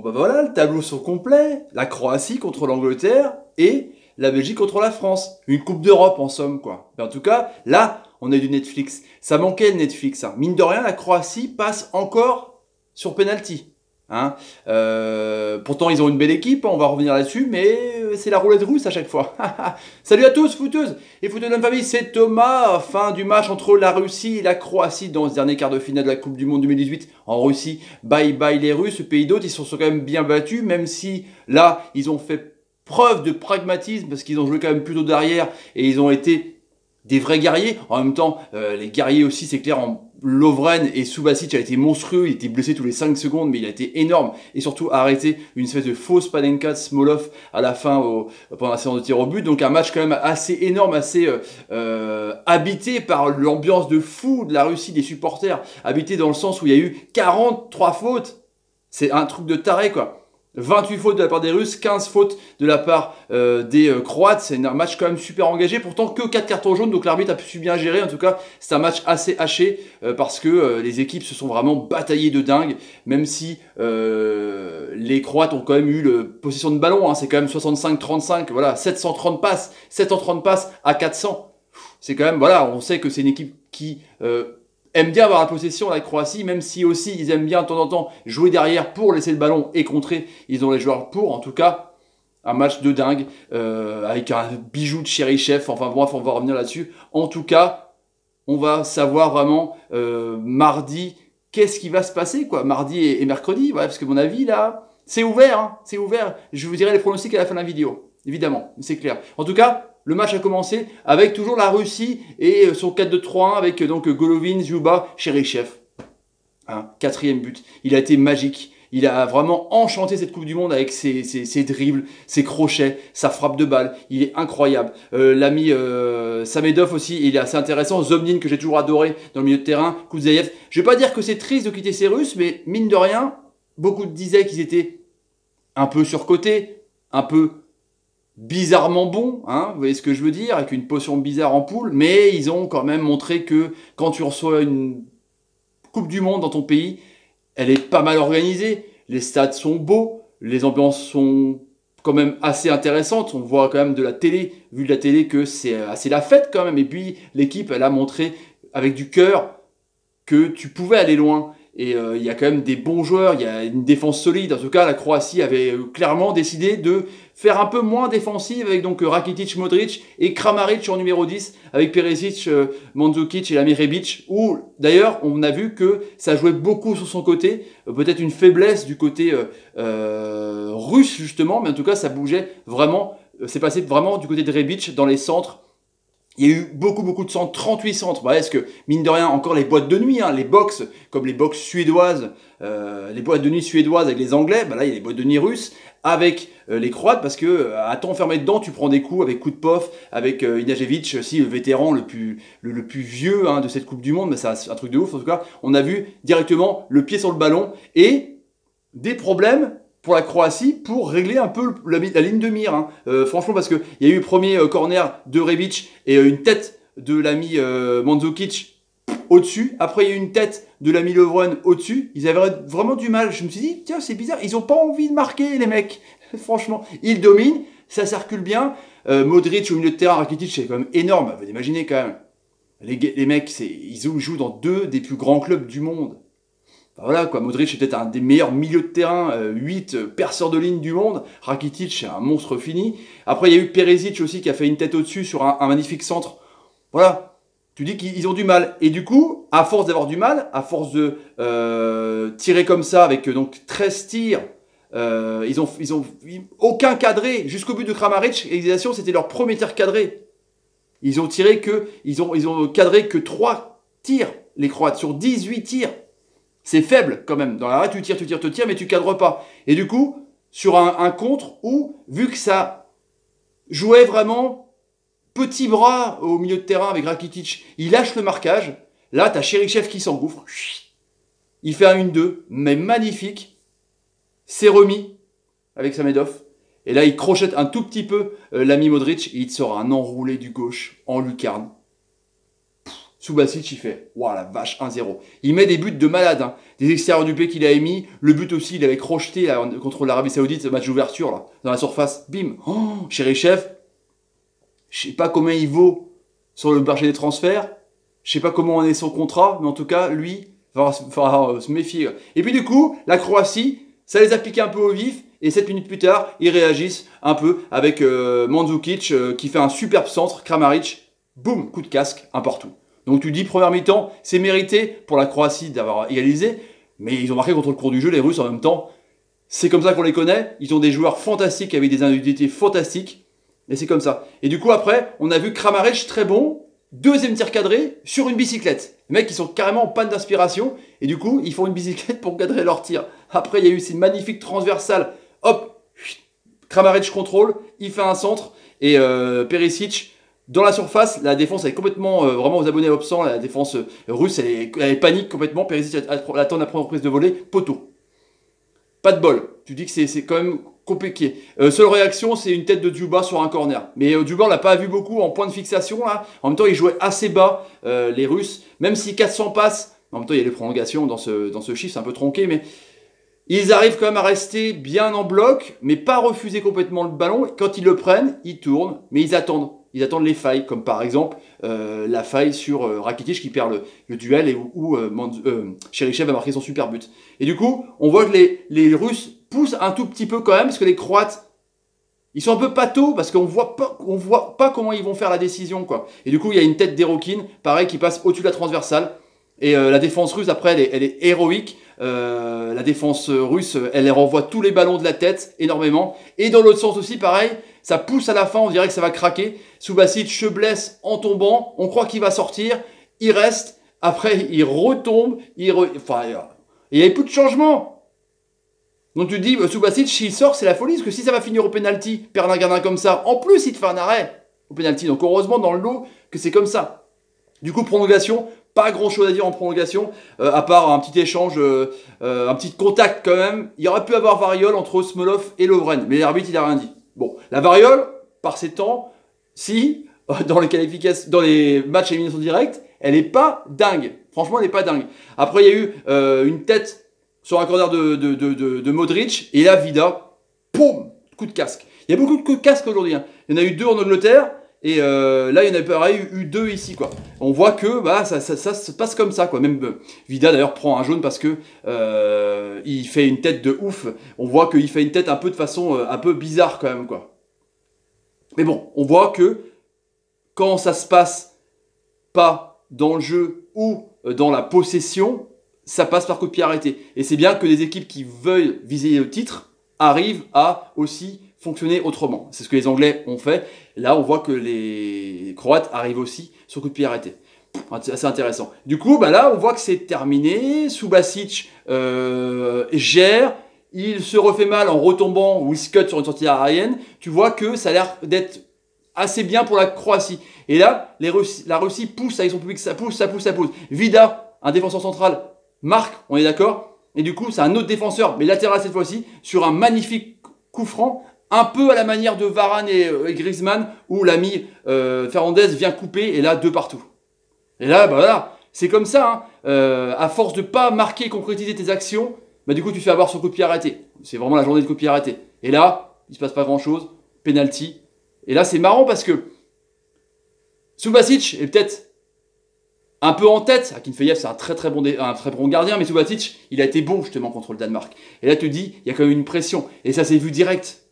Bah voilà, le tableau sont complets. La Croatie contre l'Angleterre et la Belgique contre la France. Une Coupe d'Europe en somme, quoi. Mais en tout cas, là, on a du Netflix. Ça manquait le Netflix, hein. Mine de rien, la Croatie passe encore sur penalty. Hein. Pourtant, ils ont une belle équipe, hein, on va revenir là-dessus, mais c'est la roulette russe à chaque fois. Salut à tous, footeuses et footeux de la famille, c'est Thomas. Fin du match entre la Russie et la Croatie dans ce dernier quart de finale de la Coupe du Monde 2018 en Russie. Bye bye les Russes, pays d'hôtes, ils se sont quand même bien battus, même si là, ils ont fait preuve de pragmatisme parce qu'ils ont joué quand même plutôt derrière et ils ont été des vrais guerriers. En même temps, les guerriers aussi, c'est clair, Lovren et Subasic a été monstrueux, il était blessé tous les 5 secondes, mais il a été énorme. Et surtout, a arrêté une espèce de fausse Panenka de Smolov à la fin, pendant la séance de tir au but. Donc un match quand même assez énorme, assez habité par l'ambiance de fou de la Russie, des supporters. Habité dans le sens où il y a eu 43 fautes. C'est un truc de taré, quoi. 28 fautes de la part des Russes, 15 fautes de la part des Croates. C'est un match quand même super engagé. Pourtant, que 4 cartons jaunes, donc l'arbitre a su bien gérer. En tout cas, c'est un match assez haché parce que les équipes se sont vraiment bataillées de dingue. Même si les Croates ont quand même eu le possession de ballon. Hein, c'est quand même 65-35. Voilà, 730 passes à 400. C'est quand même, voilà, on sait que c'est une équipe qui aiment bien avoir la possession, la Croatie, même si aussi ils aiment bien de temps en temps jouer derrière pour laisser le ballon et contrer. Ils ont les joueurs pour, en tout cas, un match de dingue, avec un bijou de Cherichev. Enfin bref, on va revenir là-dessus. En tout cas, on va savoir vraiment mardi, qu'est-ce qui va se passer, quoi, mardi et mercredi, ouais, parce que mon avis, là, c'est ouvert, hein, c'est ouvert. Je vous dirai les pronostics à la fin de la vidéo, évidemment, c'est clair. En tout cas, le match a commencé avec toujours la Russie et son 4-2-3-1 avec donc Golovin, Zhuba, Cherichev. Hein, 4e but. Il a été magique. Il a vraiment enchanté cette Coupe du Monde avec ses dribbles, ses crochets, sa frappe de balle. Il est incroyable. L'ami Samedov aussi, il est assez intéressant. Zomnin, que j'ai toujours adoré dans le milieu de terrain. Koudzaïev. Je vais pas dire que c'est triste de quitter ces Russes, mais mine de rien, beaucoup disaient qu'ils étaient un peu surcotés, un peu bizarrement bons, hein, vous voyez ce que je veux dire, avec une potion bizarre en poule, mais ils ont quand même montré que quand tu reçois une Coupe du Monde dans ton pays, elle est pas mal organisée, les stades sont beaux, les ambiances sont quand même assez intéressantes, on voit quand même de la télé, vu de la télé que c'est assez la fête quand même, et puis l'équipe elle a montré avec du cœur que tu pouvais aller loin. Et il y a quand même des bons joueurs, il y a une défense solide. En tout cas, la Croatie avait clairement décidé de faire un peu moins défensive avec donc Rakitic, Modric et Kramaric en numéro 10 avec Perisic, Mandzukic et Damir Rebic, où d'ailleurs on a vu que ça jouait beaucoup sur son côté, peut-être une faiblesse du côté russe justement, mais en tout cas ça bougeait vraiment, c'est passé vraiment du côté de Rebic dans les centres. Il y a eu beaucoup de centres, 38 centres. Bah, est-ce que, mine de rien, encore les boîtes de nuit, hein, les box, comme les box suédoises, les boîtes de nuit suédoises avec les Anglais, bah là, il y a les boîtes de nuit russes avec les Croates, parce que à t'enfermer dedans, tu prends des coups avec coup de pof, avec Inajevic, aussi le vétéran le plus vieux hein, de cette Coupe du Monde, mais c'est un truc de ouf. En tout cas, on a vu directement le pied sur le ballon et des problèmes pour la Croatie pour régler un peu la ligne de mire. Hein. Franchement, parce qu'il y a eu le premier corner de Rebic et une tête de l'ami Mandzukic au-dessus. Après, il y a eu une tête de l'ami Lovren au-dessus. Ils avaient vraiment du mal. Je me suis dit, tiens, c'est bizarre. Ils n'ont pas envie de marquer, les mecs. Franchement, ils dominent. Ça circule bien. Modric au milieu de terrain, Rakitic, c'est quand même énorme. Vous imaginez quand même. Les mecs, ils jouent dans 2 des plus grands clubs du monde. Ben voilà quoi, Modric est peut-être un des meilleurs milieux de terrain, 8 perceurs de ligne du monde. Rakitic, c'est un monstre fini. Après, il y a eu Perisic aussi qui a fait une tête au-dessus sur un magnifique centre. Voilà, tu dis qu'ils ont du mal. Et du coup, à force d'avoir du mal, à force de tirer comme ça, avec donc 13 tirs, ils ont aucun cadré. Jusqu'au but de Kramaric, égalisation, c'était leur premier tir cadré. Ils ont cadré que 3 tirs, les Croates, sur 18 tirs. C'est faible quand même. Dans l'arrêt, tu tires, mais tu cadres pas. Et du coup, sur un contre où, vu que ça jouait vraiment petit bras au milieu de terrain avec Rakitic, il lâche le marquage. Là, t'as Cherichev qui s'engouffre. Il fait un 1-2, mais magnifique. C'est remis avec Samedov. Et là, il crochette un tout petit peu l'ami Modric et il te sort un enroulé du gauche en lucarne. Subasic, il fait, waouh la vache, 1-0. Il met des buts de malade, hein. Des extérieurs du P qu'il a émis. Le but aussi, il avait crocheté là, contre l'Arabie Saoudite, match d'ouverture, là, dans la surface. Bim. Oh, Chérichev, je sais pas combien il vaut sur le marché des transferts. Je sais pas comment en est son contrat, mais en tout cas, lui, va falloir se méfier. Et puis du coup, la Croatie, ça les a piqués un peu au vif. Et 7 minutes plus tard, ils réagissent un peu avec Mandzukic qui fait un superbe centre, Kramaric, boum, coup de casque, un partout. Donc tu dis, première mi-temps, c'est mérité pour la Croatie d'avoir égalisé, mais ils ont marqué contre le cours du jeu, les Russes en même temps. C'est comme ça qu'on les connaît, ils ont des joueurs fantastiques avec des individualités fantastiques, et c'est comme ça. Et du coup après, on a vu Kramaric très bon, deuxième tir cadré sur une bicyclette. Les mecs, ils sont carrément en panne d'inspiration, et du coup, ils font une bicyclette pour cadrer leur tir. Après, il y a eu ces magnifiques transversales. Hop, Kramaric contrôle, il fait un centre, et Perisic, dans la surface, la défense elle est complètement, vraiment aux abonnés absents, la défense russe, elle panique complètement, Perisic attend la première prise de volée, poteau. Pas de bol, tu dis que c'est quand même compliqué. Seule réaction, c'est une tête de Djuba sur un corner. Mais Djuba, on l'a pas vu beaucoup en point de fixation, là. En même temps, il jouait assez bas, les Russes, même si 400 passes, en même temps, il y a les prolongations dans ce chiffre, c'est un peu tronqué, mais... Ils arrivent quand même à rester bien en bloc, mais pas refuser complètement le ballon. Quand ils le prennent, ils tournent, mais ils attendent. Ils attendent les failles, comme par exemple la faille sur Rakitic qui perd le duel et où Chérichev a marqué son super but. Et du coup, on voit que les Russes poussent un tout petit peu quand même, parce que les Croates, ils sont un peu pâteaux, parce qu'on voit pas comment ils vont faire la décision, quoi. Et du coup, il y a une tête d'Erokin, pareil, qui passe au-dessus de la transversale. Et la défense russe, après, elle est héroïque. La défense russe, elle renvoie tous les ballons de la tête, énormément. Et dans l'autre sens aussi, pareil, ça pousse à la fin, on dirait que ça va craquer. Subasic se blesse en tombant, on croit qu'il va sortir, il reste, après il retombe, enfin, il n'y avait plus de changement. Donc tu te dis, Subasic, s'il sort, c'est la folie, parce que si ça va finir au penalty, perdre un gardien comme ça, en plus il te fait un arrêt au penalty. Donc heureusement dans le lot que c'est comme ça. Du coup, prolongation, pas grand chose à dire en prolongation, à part un petit échange, un petit contact quand même. Il y aurait pu avoir variole entre Smolov et Lovren, mais l'arbitre il a rien dit. Bon, la variole, par ses temps, si, dans les matchs à élimination directe, elle est pas dingue. Franchement, elle est pas dingue. Après, il y a eu une tête sur un corner de Modric, et là, Vida, poum, coup de casque. Il y a beaucoup de coups de casque aujourd'hui, hein. Il y en a eu 2 en Angleterre, et là, il y en a pareil, eu 2 ici, quoi. On voit que bah, ça se passe comme ça, quoi. Même Vida, d'ailleurs, prend un jaune parce que il fait une tête de ouf. On voit qu'il fait une tête un peu de façon un peu bizarre, quand même, quoi. Mais bon, on voit que quand ça se passe pas dans le jeu ou dans la possession, ça passe par coup de pied arrêté. Et c'est bien que des équipes qui veulent viser le titre arrivent à aussi fonctionner autrement. C'est ce que les Anglais ont fait. Là, on voit que les Croates arrivent aussi sur coup de pied arrêté. C'est intéressant. Du coup, bah là, on voit que c'est terminé. Subasic gère. Il se refait mal en retombant ou il se cut sur une sortie aérienne. Tu vois que ça a l'air d'être assez bien pour la Croatie. Et là, la Russie pousse avec son public. Ça pousse. Vida, un défenseur central, marque, on est d'accord. Et du coup, c'est un autre défenseur, mais latéral cette fois-ci, sur un magnifique coup franc. Un peu à la manière de Varane et Griezmann, où l'ami Fernandez vient couper, et là, 2 partout. Et là, bah voilà, c'est comme ça, hein. À force de pas marquer, concrétiser tes actions, bah du coup, tu fais avoir sur coup de pied arrêté. C'est vraiment la journée de coup de pied arrêté. Et là, il se passe pas grand-chose, penalty. Et là, c'est marrant parce que Subasic est peut-être un peu en tête. Akinfeyev, c'est un très bon gardien, mais Subasic, il a été bon justement contre le Danemark. Et là, tu te dis, il y a quand même une pression. Et ça s'est vu direct.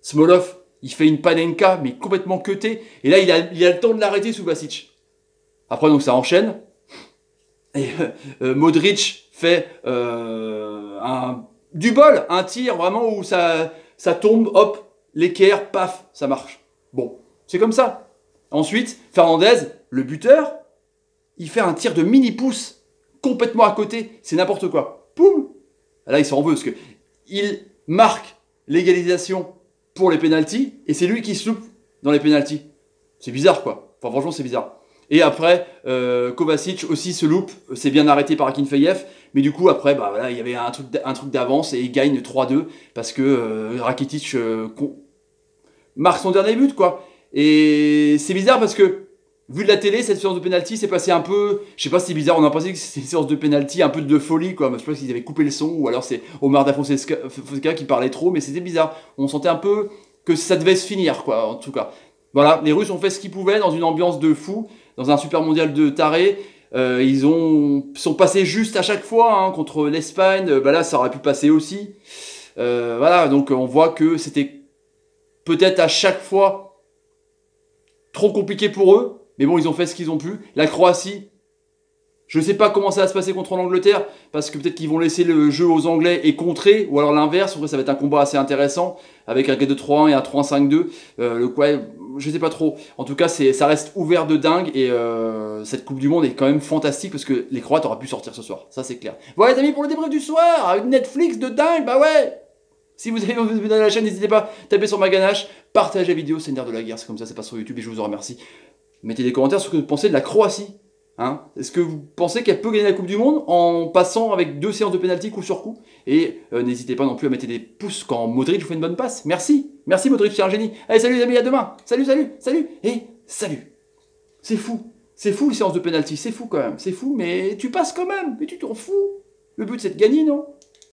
Smolov, il fait une panenka, mais complètement cuté. Et là, il a le temps de l'arrêter, Subasic. Après, donc, ça enchaîne. Et Modric fait du bol, un tir vraiment où ça tombe, hop, l'équerre, paf, ça marche. Bon, c'est comme ça. Ensuite, Fernandez, le buteur, il fait un tir de mini-pouce, complètement à côté. C'est n'importe quoi. Poum! Là, il s'en veut, parce que il marque l'égalisation pour les pénaltys, et c'est lui qui se loupe dans les pénaltys. C'est bizarre, quoi. Enfin, franchement, c'est bizarre. Et après, Kovacic aussi se loupe, c'est bien arrêté par Akinfeyev, mais du coup, après, bah, voilà, il y avait un truc d'avance, et il gagne 3-2, parce que Rakitic marque son dernier but, quoi. Et c'est bizarre parce que vu de la télé, cette séance de penalty s'est passée un peu, je sais pas si c'est bizarre, on a pensé que c'était une séance de penalty un peu de folie, quoi. Je sais pas s'ils avaient coupé le son, ou alors c'est Omar Da Fonseca qui parlait trop, mais c'était bizarre. On sentait un peu que ça devait se finir, quoi, en tout cas. Voilà, les Russes ont fait ce qu'ils pouvaient dans une ambiance de fou, dans un super mondial de taré. Sont passés juste à chaque fois, hein, contre l'Espagne. Bah là, ça aurait pu passer aussi. Voilà, donc on voit que c'était peut-être à chaque fois trop compliqué pour eux. Mais bon, ils ont fait ce qu'ils ont pu. La Croatie, je ne sais pas comment ça va se passer contre l'Angleterre, parce que peut-être qu'ils vont laisser le jeu aux Anglais et contrer, ou alors l'inverse. En vrai, ça va être un combat assez intéressant, avec un 4-2-3-1 et un 3-5-2. Je sais pas trop. En tout cas, ça reste ouvert de dingue, et cette Coupe du Monde est quand même fantastique, parce que les Croates auraient pu sortir ce soir. Ça, c'est clair. Voilà, les amis, pour le débrief du soir, une Netflix de dingue, bah ouais. Si vous avez vu dans la chaîne, n'hésitez pas à taper sur ma ganache, partagez la vidéo, c'est une de la guerre, c'est comme ça passe sur YouTube, et je vous en remercie. Mettez des commentaires sur ce que vous pensez de la Croatie. Hein, est-ce que vous pensez qu'elle peut gagner la Coupe du Monde en passant avec 2 séances de pénalty coup sur coup? Et n'hésitez pas non plus à mettre des pouces quand Modric vous fait une bonne passe. Merci, merci Modric, c'est un génie. Allez, salut les amis, à demain. Salut, salut, salut, et salut. C'est fou les séances de pénalty, c'est fou quand même, c'est fou, mais tu passes quand même, mais tu t'en fous. Le but c'est de gagner, non?